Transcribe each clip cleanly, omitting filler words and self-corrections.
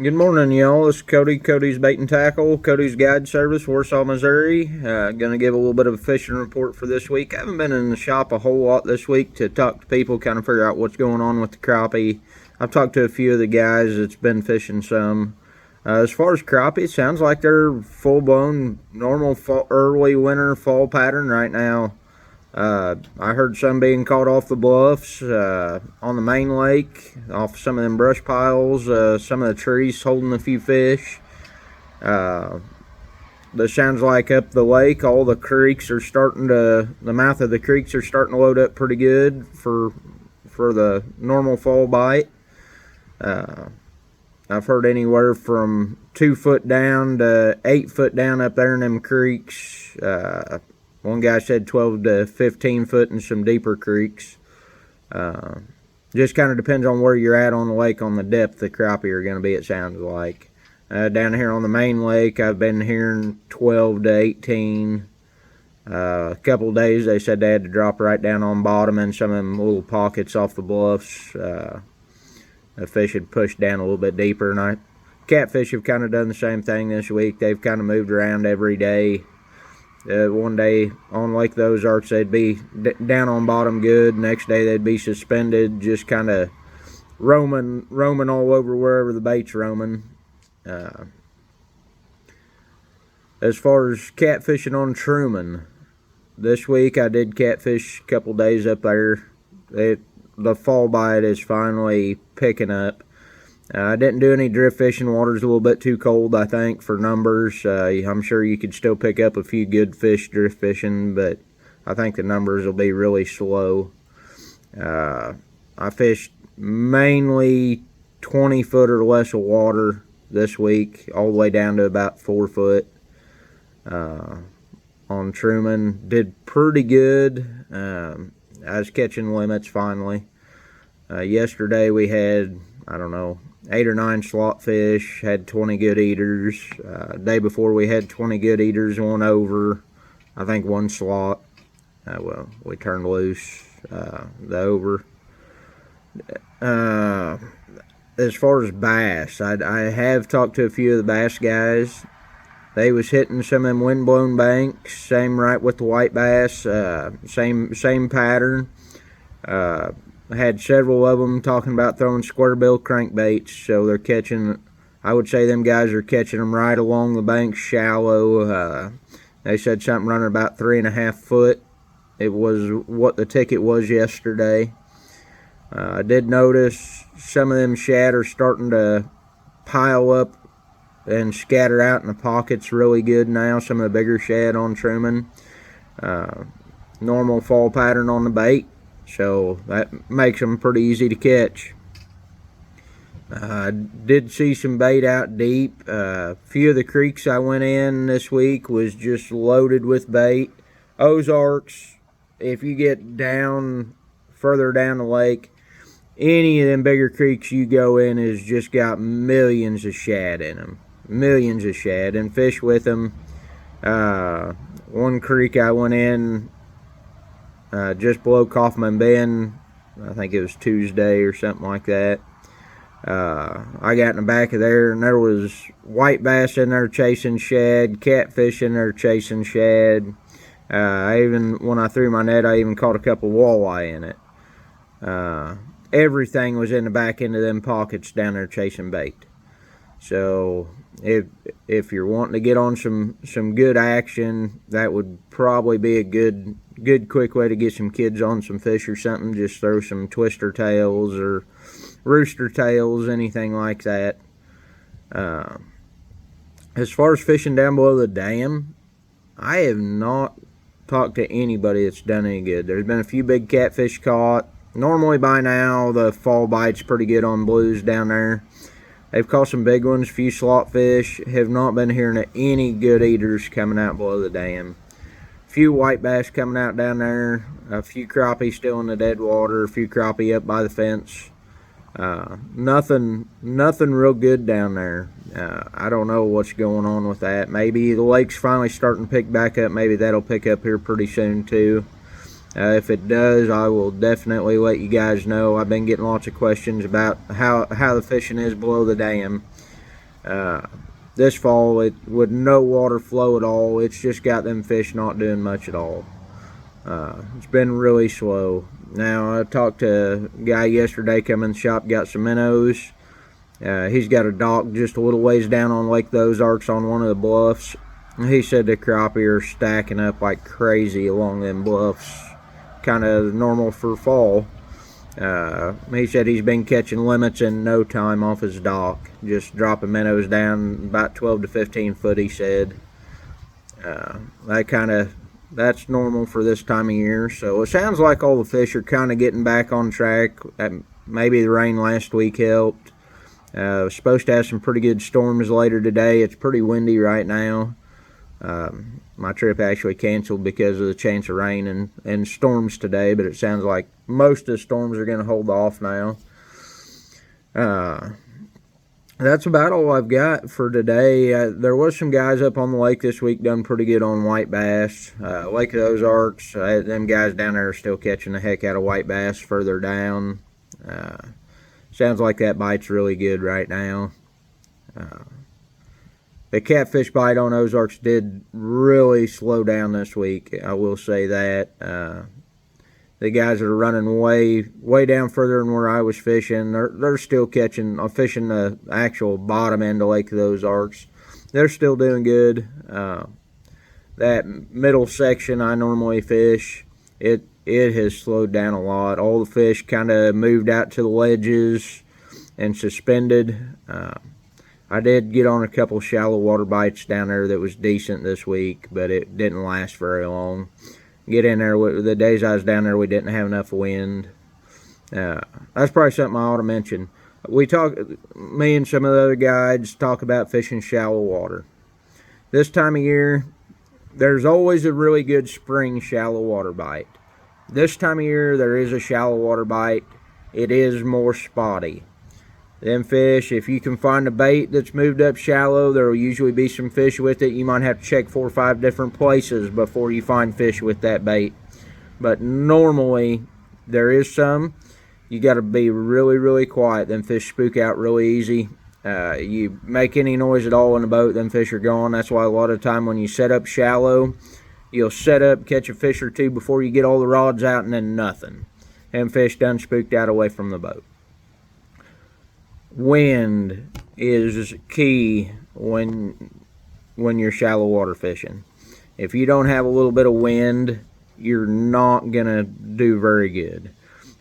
Good morning, y'all. This is Cody. Cody's Bait and Tackle, Cody's Guide Service, Warsaw, Missouri. Going to give a little bit of a fishing report for this week. I haven't been in the shop a whole lot this week to talk to people, kind of figure out what's going on with the crappie. I've talked to a few of the guys that's been fishing some. As far as crappie, it sounds like they're full-blown, normal early winter fall pattern right now. I heard some being caught off the bluffs, on the main lake, off some of them brush piles, some of the trees holding a few fish. It sounds like up the lake, all the creeks are the mouth of the creeks are starting to load up pretty good for the normal fall bite. I've heard anywhere from 2 foot down to 8 foot down up there in them creeks. One guy said 12 to 15 foot in some deeper creeks. Just kind of depends on where you're at on the lake, on the depth the crappie are going to be, it sounds like. Down here on the main lake, I've been hearing 12 to 18. A couple of days they said they had to drop right down on bottom in some of them little pockets off the bluffs. The fish had pushed down a little bit deeper, and catfish have kind of done the same thing this week. They've kind of moved around every day. One day on Lake the Ozarks, they'd be down on bottom good. Next day, they'd be suspended, just kind of roaming all over wherever the bait's roaming. As far as catfishing on Truman, this week I did catfish a couple days up there. The fall bite is finally picking up. I didn't do any drift fishing. Water's a little bit too cold, I think, for numbers. I'm sure you could still pick up a few good fish drift fishing, but I think the numbers will be really slow. I fished mainly 20 foot or less of water this week, all the way down to about 4 foot. On Truman, did pretty good. I was catching limits finally. Yesterday we had, I don't know, 8 or 9 slot fish, had 20 good eaters. Day before we had 20 good eaters, one over, I think 1 slot. Well, we turned loose the over. As far as bass, I have talked to a few of the bass guys. They was hitting some of them wind-blown banks, same right with the white bass, same pattern. I had several of them talking about throwing square bill crankbaits, so they're catching, I would say them guys are catching them right along the bank, shallow. They said something running about 3.5 foot. It was what the ticket was yesterday. I did notice some of them shad are starting to pile up and scatter out in the pockets really good now, some of the bigger shad on Truman. Normal fall pattern on the bait, so that makes them pretty easy to catch. I did see some bait out deep. A few of the creeks I went in this week was just loaded with bait. Ozarks, if you get further down the lake, any of them bigger creeks you go in has just got millions of shad in them. Millions of shad, and fish with them. One creek I went in just below Kaufman Bend, I think it was Tuesday or something like that. I got in the back of there, and there was white bass in there chasing shad, catfish in there chasing shad. When I threw my net, I even caught a couple walleye in it. Everything was in the back end of them pockets down there chasing bait. So if you're wanting to get on some good action, that would probably be a good quick way to get some kids on some fish or something. Just throw some twister tails or rooster tails, anything like that. As far as fishing down below the dam, I have not talked to anybody that's done any good. There's been a few big catfish caught. Normally by now the fall bite's pretty good on blues down there. They've caught some big ones, a few slot fish. Have not been hearing of any good eaters coming out below the dam. A few white bass coming out down there. A few crappie still in the dead water. A few crappie up by the fence. Nothing real good down there. I don't know what's going on with that. Maybe the lake's finally starting to pick back up. Maybe that'll pick up here pretty soon too. If it does, I will definitely let you guys know. I've been getting lots of questions about how the fishing is below the dam. This fall, with no water flow at all, it's just got them fish not doing much at all. It's been really slow. Now, I talked to a guy yesterday, come in the shop, got some minnows. He's got a dock just a little ways down on Lake Ozarks on one of the bluffs. He said the crappie are stacking up like crazy along them bluffs, kind of normal for fall. He said he's been catching limits in no time off his dock, just dropping minnows down about 12 to 15 foot, he said. That's normal for this time of year. So it sounds like all the fish are kind of getting back on track. Maybe the rain last week helped. We're supposed to have some pretty good storms later today. It's pretty windy right now. My trip actually canceled because of the chance of rain and storms today, but it sounds like most of the storms are going to hold off now. That's about all I've got for today. There was some guys up on the lake this week done pretty good on white bass. Lake of the Ozarks, them guys down there are still catching the heck out of white bass further down. Sounds like that bite's really good right now. The catfish bite on Ozarks did really slow down this week. I will say that. The guys that are running way down further than where I was fishing, they're still fishing the actual bottom end of Lake of the Ozarks. They're still doing good. That middle section I normally fish, it has slowed down a lot. All the fish kind of moved out to the ledges and suspended. I did get on a couple shallow water bites down there that was decent this week, but it didn't last very long. Get in there, the days I was down there, we didn't have enough wind. That's probably something I ought to mention. Me and some of the other guides talk about fishing shallow water. This time of year, there's always a really good spring shallow water bite. This time of year, there is a shallow water bite. It is more spotty. Them fish, if you can find a bait that's moved up shallow, there will usually be some fish with it. You might have to check 4 or 5 different places before you find fish with that bait. But normally, there is some. You got to be really, really quiet. Them fish spook out really easy. You make any noise at all in the boat, them fish are gone. That's why a lot of the time when you set up shallow, you'll set up, catch a fish or two before you get all the rods out, and then nothing. Them fish done spooked out away from the boat. Wind is key when you're shallow water fishing. If you don't have a little bit of wind, you're not gonna do very good.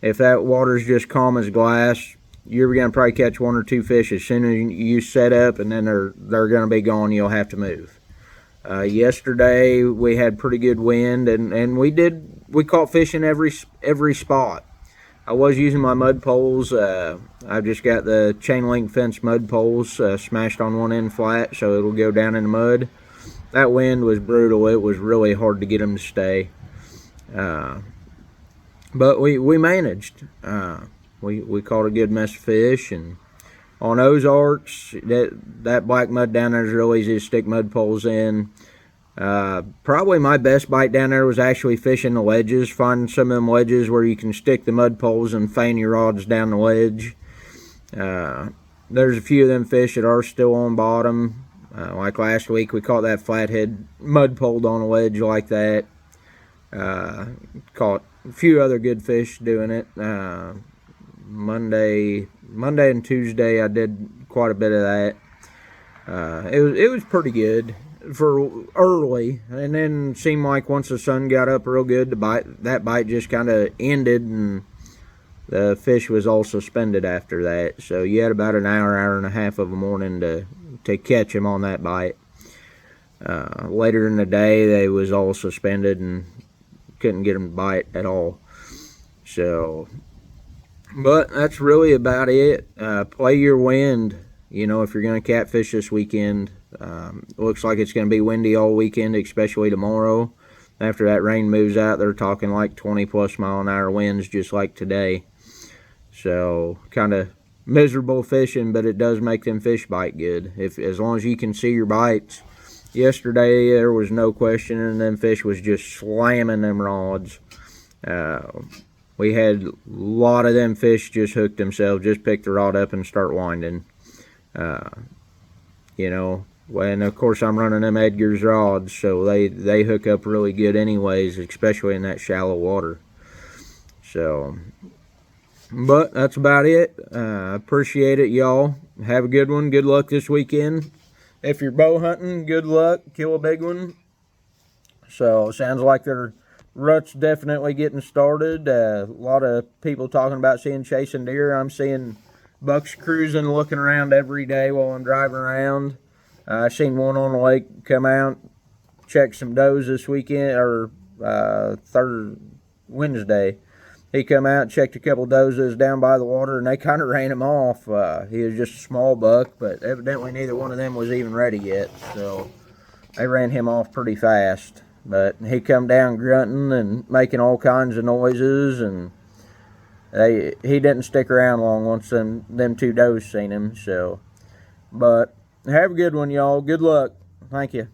If that water's just calm as glass, you're gonna probably catch 1 or 2 fish as soon as you set up, and then they're gonna be gone. You'll have to move. Yesterday we had pretty good wind, and we caught fish in every spot. I was using my mud poles. I've just got the chain link fence mud poles smashed on one end flat, so it'll go down in the mud. That wind was brutal. It was really hard to get them to stay. But we managed. We caught a good mess of fish, and on Ozarks, that black mud down there is real easy to stick mud poles in. Probably my best bite down there was actually fishing the ledges, finding some of them ledges where you can stick the mud poles and feign your rods down the ledge. There's a few of them fish that are still on bottom. Like last week, we caught that flathead mud poled on a ledge like that. Caught a few other good fish doing it. Monday and Tuesday, I did quite a bit of that. It was pretty good for early, and then seemed like once the sun got up real good, that bite just kind of ended, and the fish was all suspended after that. So you had about an hour and a half of a morning to catch them on that bite. Later in the day, they was all suspended and couldn't get them to bite at all. So, but that's really about it. Play your wind. If you're going to catfish this weekend, looks like it's going to be windy all weekend, especially tomorrow. After that rain moves out, they're talking like 20 plus mile an hour winds just like today. So kind of miserable fishing, but it does make them fish bite good. As long as you can see your bites. Yesterday there was no question, and them fish was just slamming them rods. We had a lot of them fish just hooked themselves, just pick the rod up and start winding. you know. And of course I'm running them Edgar's rods, so they hook up really good anyways, especially in that shallow water. So, but that's about it. Appreciate it, y'all. Have a good one. Good luck this weekend. If you're bow hunting, good luck. Kill a big one. So, sounds like their rut's definitely getting started. A lot of people talking about chasing deer. I'm seeing bucks cruising, looking around every day while I'm driving around. I seen one on the lake come out, check some does this weekend, or Wednesday. He come out, checked a couple does down by the water, and they kind of ran him off. He was just a small buck, but evidently neither one of them was even ready yet, so they ran him off pretty fast. But he come down grunting and making all kinds of noises, and he didn't stick around long once them two does seen him. So, but have a good one, y'all. Good luck. Thank you.